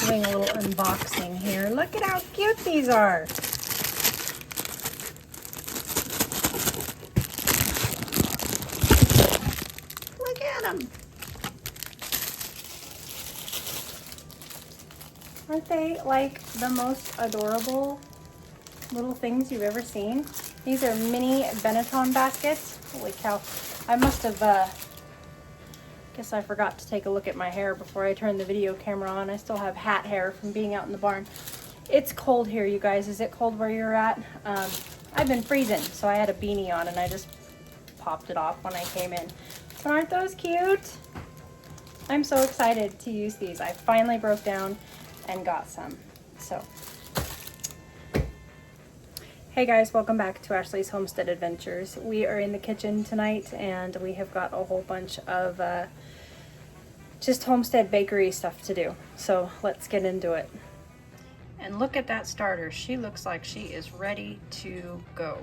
doing a little unboxing here. Look at how cute these are. Look at them. Aren't they like the most adorable little things you've ever seen? These are mini Benetton baskets. Holy cow. I must have, guess I forgot to take a look at my hair before I turned the video camera on. I still have hat hair from being out in the barn. It's cold here, you guys. Is it cold where you're at? I've been freezing, so I had a beanie on and I just popped it off when I came in. But aren't those cute? I'm so excited to use these. I finally broke down and got some. So, hey guys, welcome back to Ashley's Homestead Adventures. We are in the kitchen tonight and we have got a whole bunch of just homestead bakery stuff to do. So let's get into it. And look at that starter. She looks like she is ready to go.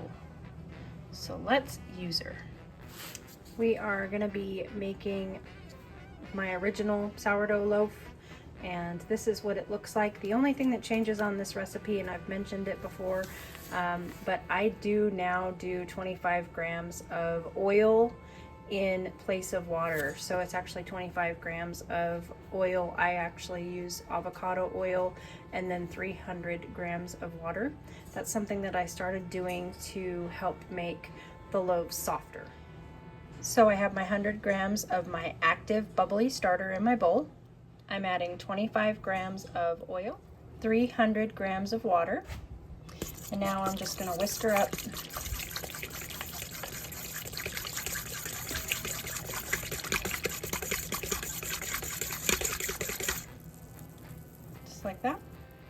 So let's use her. We are gonna be making my original sourdough loaf, and this is what it looks like. The only thing that changes on this recipe, and I've mentioned it before, but I do now do 25 grams of oil in place of water. So it's actually 25 grams of oil. I actually use avocado oil and then 300 grams of water. That's something that I started doing to help make the loaves softer. So I have my 100 grams of my active bubbly starter in my bowl. I'm adding 25 grams of oil, 300 grams of water, and now I'm just going to whisk her up. Just like that.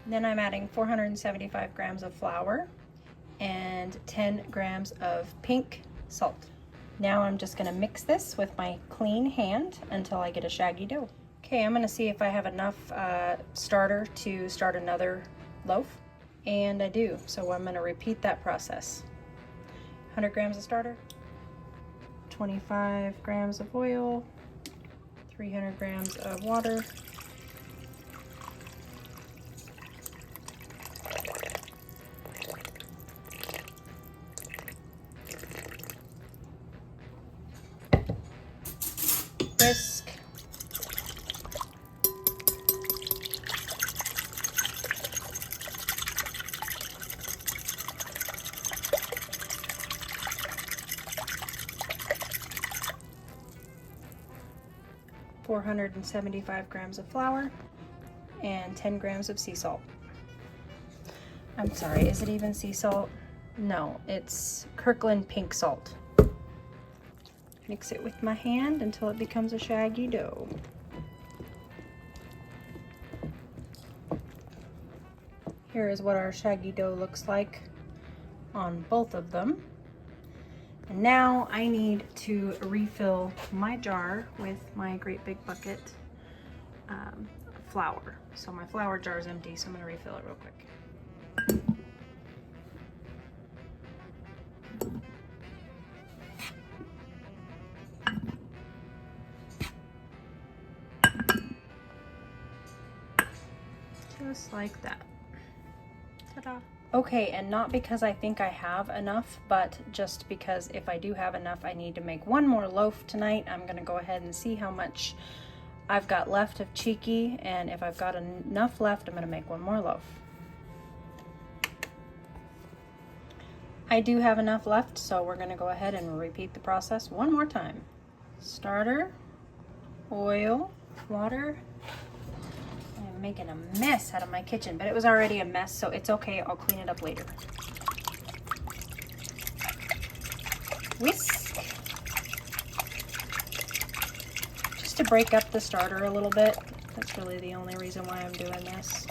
Then I'm adding 475 grams of flour and 10 grams of pink salt. Now I'm just going to mix this with my clean hand until I get a shaggy dough. Okay, I'm going to see if I have enough starter to start another loaf, and I do. So I'm going to repeat that process. 100 grams of starter, 25 grams of oil, 300 grams of water, whisk, 475 grams of flour, and 10 grams of sea salt. I'm sorry, is it even sea salt? No, it's Kirkland pink salt. Mix it with my hand until it becomes a shaggy dough. Here is what our shaggy dough looks like on both of them. And now I need to refill my jar with my great big bucket of flour. So my flour jar is empty, so I'm gonna refill it real quick. Just like that. Ta-da. Okay, and not because I think I have enough, but just because if I do have enough, I need to make one more loaf tonight. I'm gonna go ahead and see how much I've got left of Cheeky, and if I've got enough left, I'm gonna make one more loaf. I do have enough left, so we're gonna go ahead and repeat the process one more time. Starter, oil, water. I'm making a mess out of my kitchen, but it was already a mess, so it's okay. I'll clean it up later. Whisk. Just to break up the starter a little bit. That's really the only reason why I'm doing this.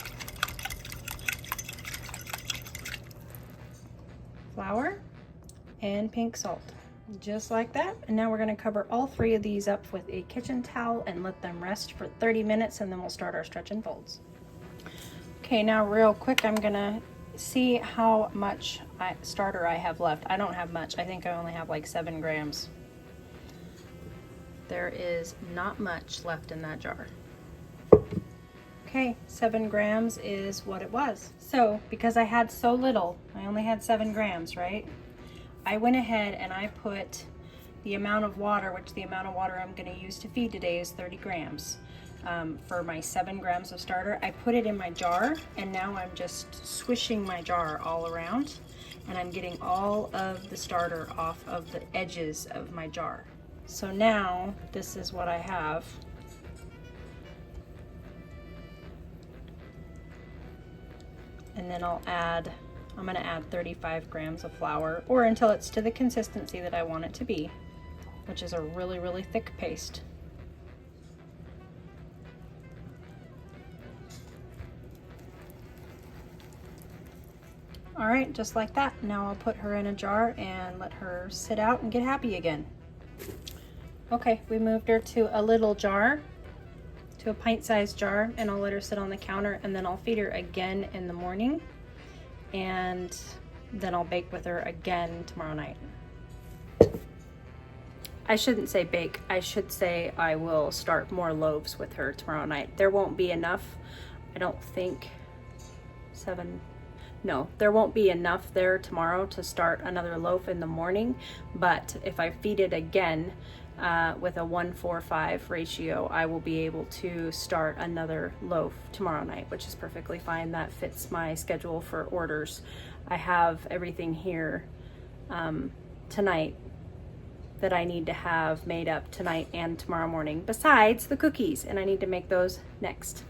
Flour and pink salt. Just like that. And now we're going to cover all three of these up with a kitchen towel and let them rest for 30 minutes, and then we'll start our stretch and folds. Okay, now real quick, I'm going to see how much starter I have left. I don't have much. I think I only have like 7 grams. There is not much left in that jar. Okay, 7 grams is what it was. So because I had so little, I only had 7 grams, right? I went ahead and I put the amount of water, which the amount of water I'm going to use to feed today is 30 grams. For my 7 grams of starter, I put it in my jar, and now I'm just swishing my jar all around, and I'm getting all of the starter off of the edges of my jar. So now this is what I have. And then I'm going to add 35 grams of flour, or until it's to the consistency that I want it to be, which is a really, really thick paste. All right, just like that. Now I'll put her in a jar and let her sit out and get happy again. Okay, we moved her to a little jar, to a pint-sized jar, and I'll let her sit on the counter, and then I'll feed her again in the morning, and then I'll bake with her again tomorrow night. I shouldn't say bake, I should say I will start more loaves with her tomorrow night. There won't be enough, I don't think, 7, no, there won't be enough there tomorrow to start another loaf in the morning, but if I feed it again with a 1-4-5 ratio, I will be able to start another loaf tomorrow night, which is perfectly fine. That fits my schedule for orders. I have everything here tonight that I need to have made up tonight and tomorrow morning, besides the cookies, and I need to make those next.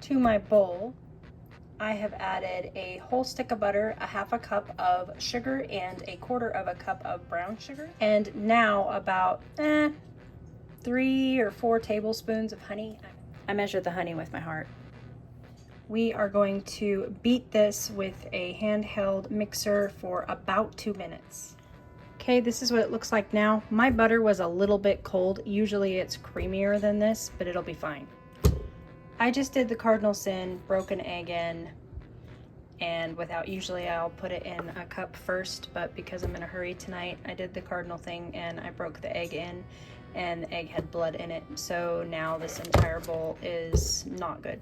To my bowl, I have added a whole stick of butter, a 1/2 cup of sugar, and a 1/4 cup of brown sugar. And now about 3 or 4 tablespoons of honey. I measured the honey with my heart. We are going to beat this with a handheld mixer for about 2 minutes. Okay, this is what it looks like now. My butter was a little bit cold. Usually it's creamier than this, but it'll be fine. I just did the cardinal sin, broke an egg in, and usually I'll put it in a cup first, but because I'm in a hurry tonight, I did the cardinal thing and I broke the egg in, and the egg had blood in it. So now this entire bowl is not good.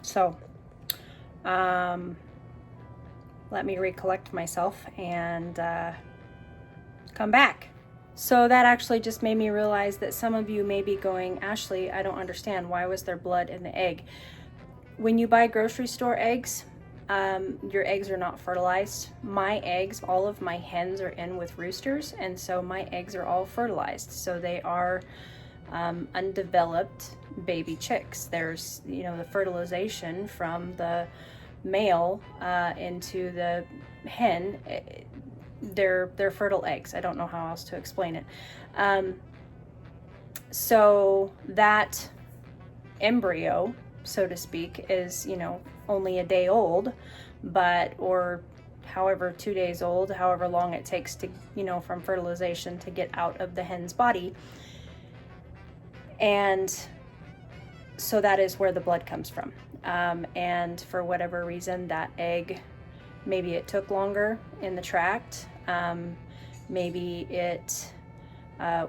So, let me recollect myself and come back. So that actually just made me realize that some of you may be going, Ashley, I don't understand. Why was there blood in the egg? When you buy grocery store eggs, your eggs are not fertilized. My eggs, all of my hens are in with roosters, and so my eggs are all fertilized. So they are undeveloped baby chicks. There's, the fertilization from the male into the hen. They're fertile eggs. I don't know how else to explain it. So that embryo, so to speak, is, only a day old, or however 2 days old, however long it takes to, from fertilization to get out of the hen's body. And so that is where the blood comes from. And for whatever reason, that egg, maybe it took longer in the tract. Maybe it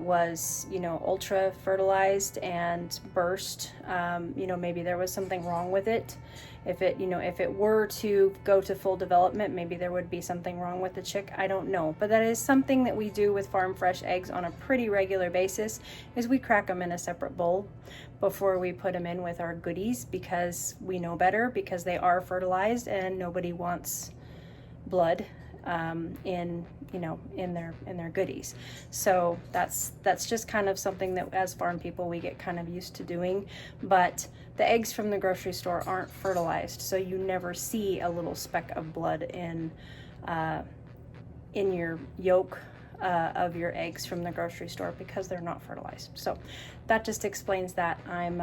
was, ultra fertilized and burst. Maybe there was something wrong with it. If it were to go to full development, maybe there would be something wrong with the chick. I don't know. But that is something that we do with farm fresh eggs on a pretty regular basis, is we crack them in a separate bowl before we put them in with our goodies, because we know better, because they are fertilized and nobody wants blood in their goodies. So that's just kind of something that as farm people we get kind of used to doing. But the eggs from the grocery store aren't fertilized, so you never see a little speck of blood in your yolk of your eggs from the grocery store, because they're not fertilized. So that just explains that. I'm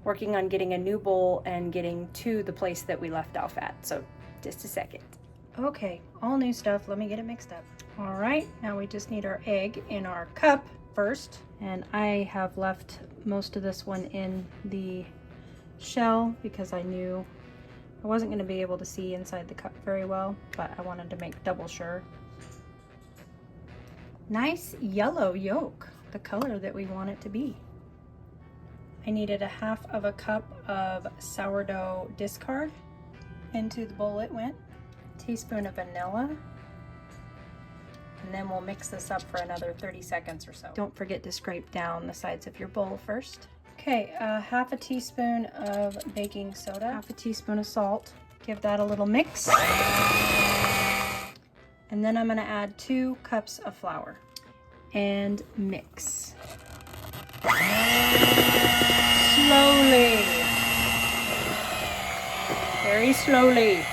working on getting a new bowl and getting to the place that we left off at. So just a second. Okay, all new stuff. Let me get it mixed up. All right, now we just need our egg in our cup first. And I have left most of this one in the shell because I knew I wasn't going to be able to see inside the cup very well, but I wanted to make double sure. Nice yellow yolk, the color that we want it to be. I needed a half of a cup of sourdough discard. Into the bowl it went. A teaspoon of vanilla. And then we'll mix this up for another 30 seconds or so. Don't forget to scrape down the sides of your bowl first. Okay, half a teaspoon of baking soda, half a teaspoon of salt. Give that a little mix. And then I'm gonna add 2 cups of flour and mix. Slowly. Very slowly.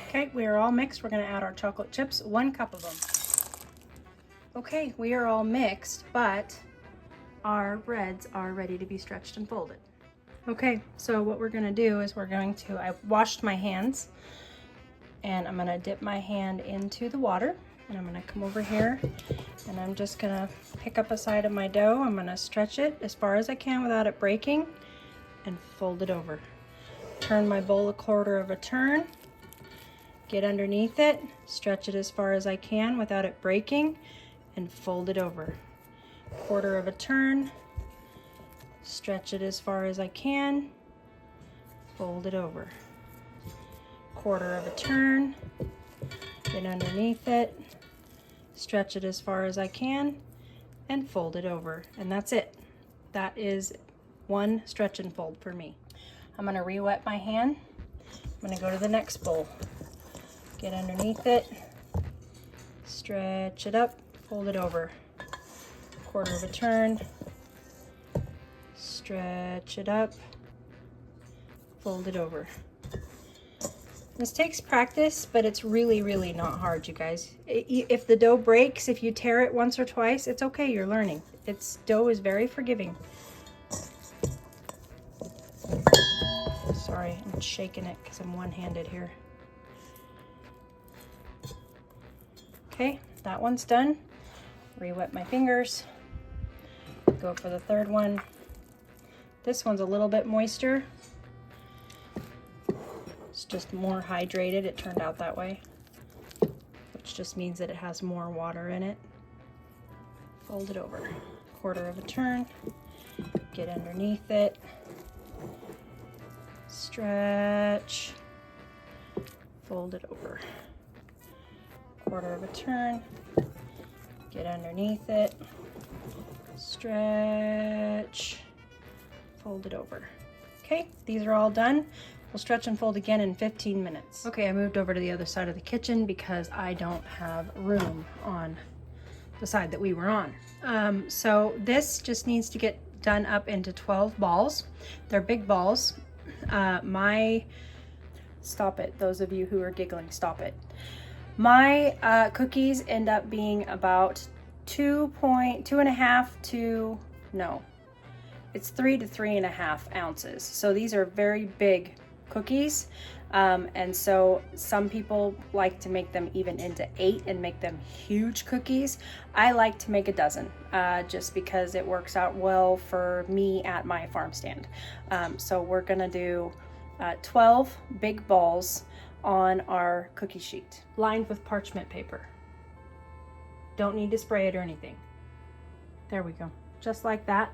Okay, we are all mixed. We're gonna add our chocolate chips, 1 cup of them. Okay, we are all mixed, but our breads are ready to be stretched and folded. Okay, so what we're gonna do is I washed my hands, and I'm gonna dip my hand into the water, and I'm gonna come over here, and I'm just gonna pick up a side of my dough. I'm gonna stretch it as far as I can without it breaking, and fold it over. Turn my bowl a quarter of a turn, get underneath it, stretch it as far as I can without it breaking, and fold it over. Quarter of a turn, stretch it as far as I can, fold it over. Quarter of a turn, get underneath it, stretch it as far as I can, and fold it over. And that's it. That is 1 stretch and fold for me. I'm gonna re-wet my hand. I'm gonna go to the next bowl. Get underneath it, stretch it up, fold it over. Quarter of a turn, stretch it up, fold it over. This takes practice, but it's really, really not hard, you guys. If the dough breaks, if you tear it once or twice, it's okay, you're learning. Dough is very forgiving. Sorry, I'm shaking it because I'm one-handed here. Okay, that one's done. Re-wet my fingers. Go for the third one. This one's a little bit moister. It's just more hydrated. It turned out that way, which just means that it has more water in it. Fold it over. Quarter of a turn. Get underneath it. Stretch. Fold it over. Quarter of a turn. Get underneath it. Stretch, fold it over. Okay, these are all done. We'll stretch and fold again in 15 minutes. Okay, I moved over to the other side of the kitchen because I don't have room on the side that we were on. So this just needs to get done up into 12 balls. They're big balls. Stop it, those of you who are giggling, stop it. My cookies end up being about 3 to 3.5 ounces. So these are very big cookies. And so some people like to make them even into 8 and make them huge cookies. I like to make a dozen, just because it works out well for me at my farm stand. So we're gonna do 12 big balls on our cookie sheet, lined with parchment paper. Don't need to spray it or anything. There we go, just like that.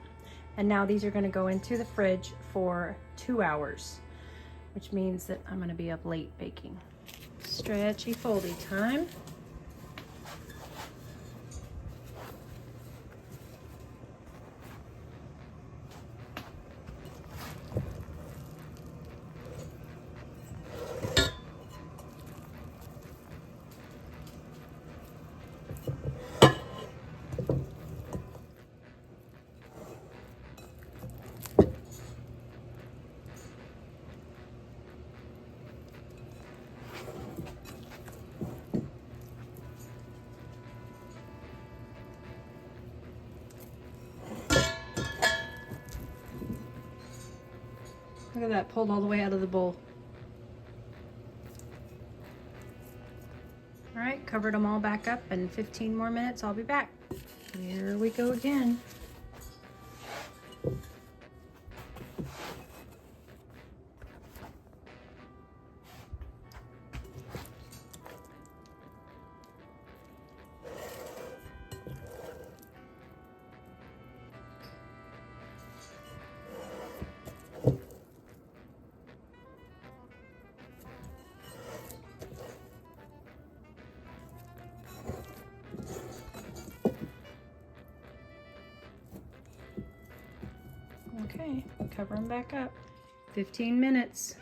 And now these are gonna go into the fridge for 2 hours, which means that I'm gonna be up late baking. Stretchy foldy time. Look at that, pulled all the way out of the bowl. All right, covered them all back up. In 15 more minutes, I'll be back. Here we go again. Okay, cover them back up. 15 minutes.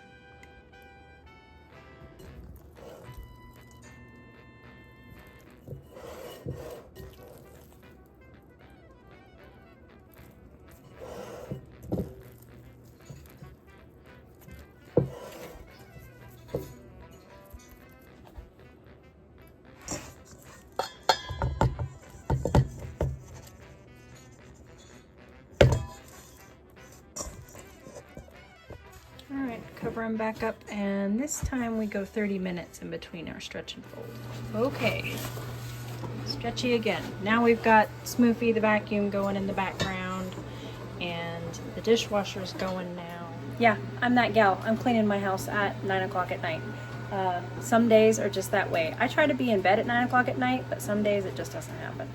Cover them back up, and this time we go 30 minutes in between our stretch and fold. Okay, stretchy again. Now we've got Smoofy the vacuum going in the background, and the dishwasher's going now. Yeah, I'm that gal. I'm cleaning my house at 9 o'clock at night. Some days are just that way. I try to be in bed at 9 o'clock at night, but some days it just doesn't happen.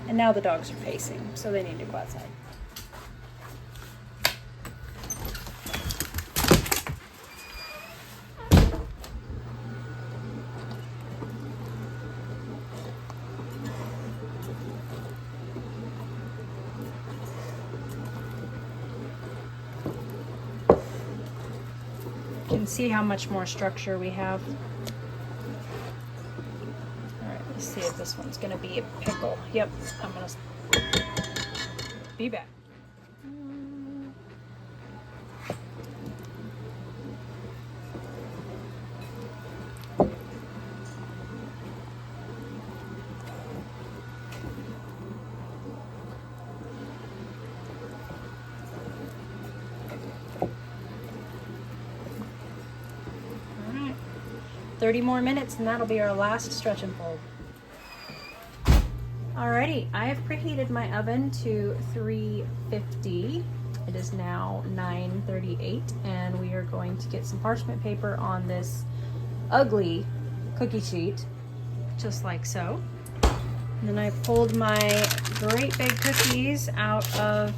And now the dogs are pacing, so they need to go outside. You can see how much more structure we have. All right, let's see if this one's gonna be a pickle. Yep, I'm gonna be back. All right, 30 more minutes and that'll be our last stretch and fold. Alrighty, I have preheated my oven to 350. It is now 9:38 and we are going to get some parchment paper on this ugly cookie sheet, just like so. And then I pulled my great big cookies out of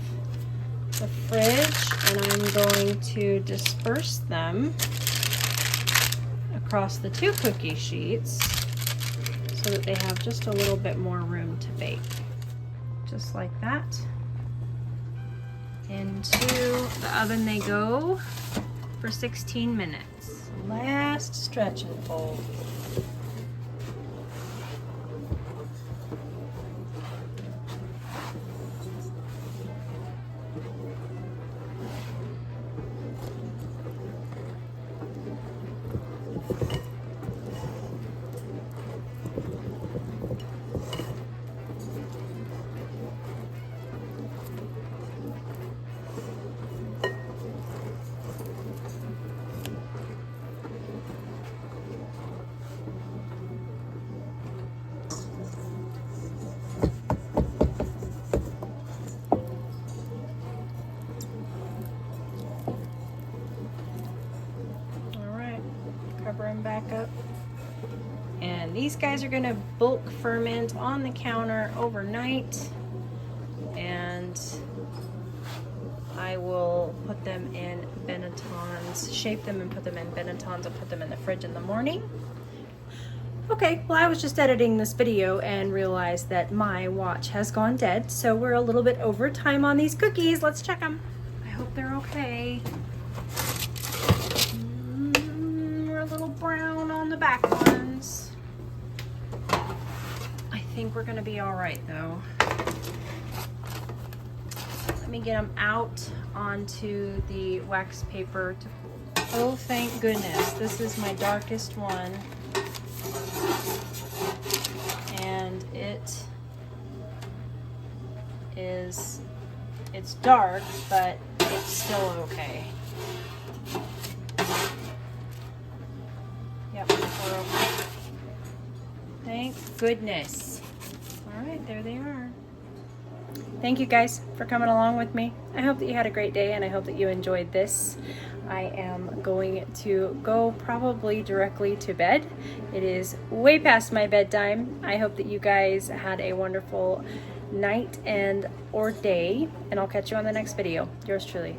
the fridge and I'm going to disperse them across the two cookie sheets so that they have just a little bit more room to bake. Just like that. Into the oven they go for 16 minutes. Last stretch and fold. Cover them back up. And these guys are gonna bulk ferment on the counter overnight. And I will put them in Benettons, shape them and put them in Benettons and put them in the fridge in the morning. Okay, well I was just editing this video and realized that my watch has gone dead, so we're a little bit over time on these cookies. Let's check them. I hope they're okay. We're a little brown on the back ones. I think we're gonna be all right though. Let me get them out onto the wax paper to cool. Oh, thank goodness. This is my darkest one. And it's dark, but it's still okay. Yep, we're okay. Thank goodness. All right, there they are. Thank you guys for coming along with me. I hope that you had a great day and I hope that you enjoyed this. I am going to go probably directly to bed. It is way past my bedtime. I hope that you guys had a wonderful night and or day, and I'll catch you on the next video. Yours truly.